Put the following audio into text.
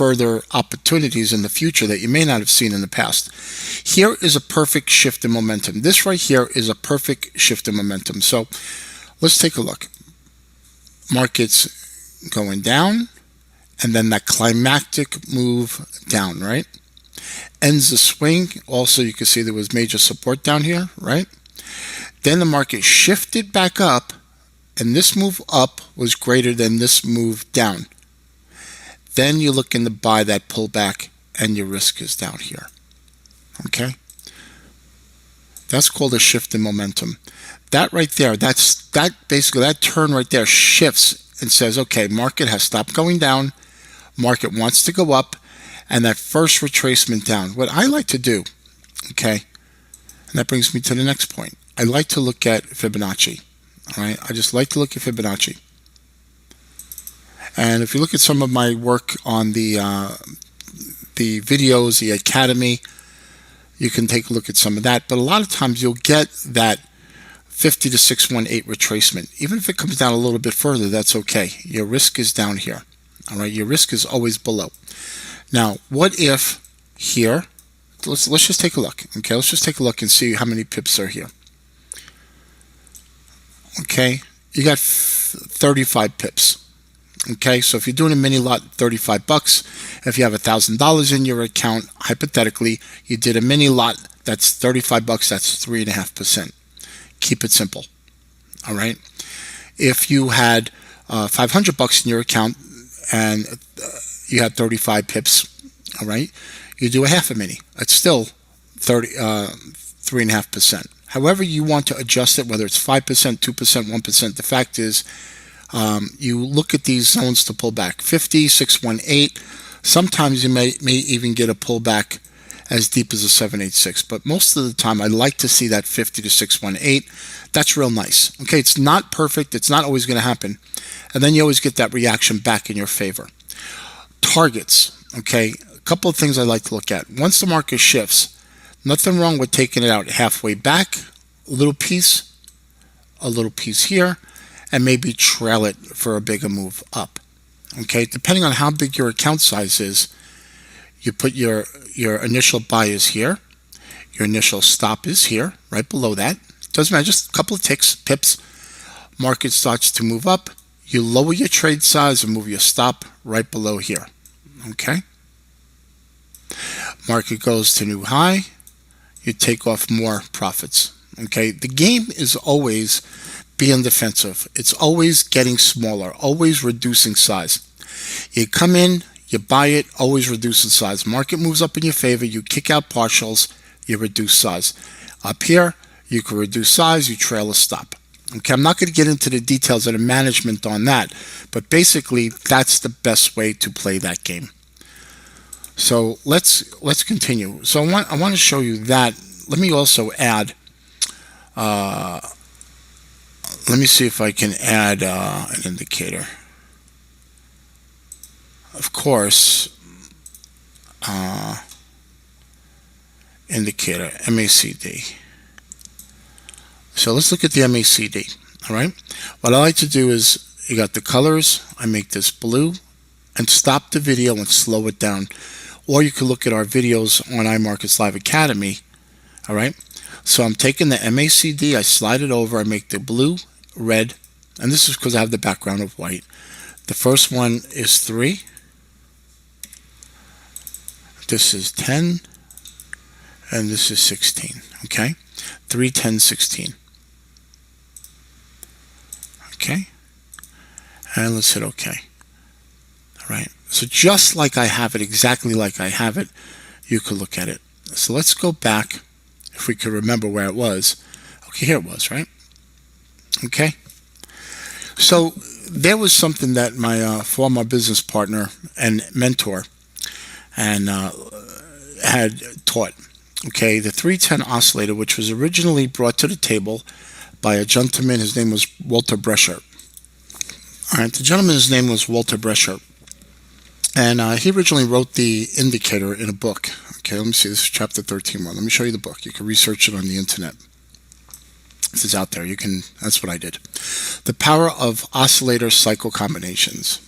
further opportunities in the future that you may not have seen in the past. Here is a perfect shift in momentum. This right here is a perfect shift in momentum. So let's take a look. Market's going down, and then that climactic move down, right? Ends the swing. Also, you can see there was major support down here, right? Then the market shifted back up, and this move up was greater than this move down. Then you're looking to buy that pullback, and your risk is down here. Okay? That's called a shift in momentum. That right there, basically that turn right there shifts and says, okay, market has stopped going down, market wants to go up, and that first retracement down. What I like to do, okay, and that brings me to the next point. I like to look at Fibonacci. All right, I just like to look at Fibonacci. And if you look at some of my work on the videos, the academy, you can take a look at some of that. But a lot of times you'll get that 50 to 618 retracement. Even if it comes down a little bit further, that's okay. Your risk is down here. All right, your risk is always below. Now, what if here? Let's just take a look. Okay, let's just take a look and see how many pips are here. Okay, you got 35 pips. Okay, so if you're doing a mini lot, $35. If you have $1,000 in your account, hypothetically, you did a mini lot. That's $35. That's 3.5%. Keep it simple. All right. If you had $500 in your account and you had 35 pips, all right, you do a half a mini. It's still 3.5%. However you want to adjust it, whether it's 5%, 2%, 1%, the fact is you look at these zones to pull back. 50, 618. Sometimes you may even get a pullback as deep as a 786. But most of the time, I like to see that 50 to 618. That's real nice. Okay, it's not perfect. It's not always going to happen. And then you always get that reaction back in your favor. Targets. Okay, a couple of things I like to look at. Once the market shifts, nothing wrong with taking it out halfway back, a little piece here, and maybe trail it for a bigger move up. Okay, depending on how big your account size is, you put your initial buy is here, your initial stop is here, right below that. Doesn't matter, just a couple of pips. Market starts to move up, you lower your trade size and move your stop right below here. Okay, market goes to new high, you take off more profits. Okay, the game is always being defensive. It's always getting smaller, always reducing size. You come in, you buy it, always reduce in size. Market moves up in your favor, you kick out partials, you reduce size. Up here, you can reduce size, you trail a stop. Okay, I'm not going to get into the details of the management on that, but basically that's the best way to play that game. So let's continue. So I want to show you that. Let me also add. Let me see if I can add an indicator. Of course, indicator MACD. So let's look at the MACD. All right. What I like to do is, you got the colors. I make this blue, and stop the video and slow it down. Or you can look at our videos on iMarkets Live Academy. All right. So I'm taking the MACD, I slide it over, I make the blue, red, and this is because I have the background of white. The first one is 3. This is 10, and this is 16. Okay, 3, 10, 16. Okay, and let's hit OK. All right, so just like I have it, exactly like I have it, you could look at it. So let's go back, if we could remember where it was. Okay, here it was, right? Okay, so there was something that my former business partner and mentor had taught. Okay, the 310 oscillator, which was originally brought to the table by a gentleman. His name was Walter Brescher. All right, the gentleman's name was Walter Brescher, and he originally wrote the indicator in a book. Okay, let me see. This is chapter 13. Let me show you the book. You can research it on the internet. This is out there. You can. That's what I did. The Power of Oscillator Cycle Combinations.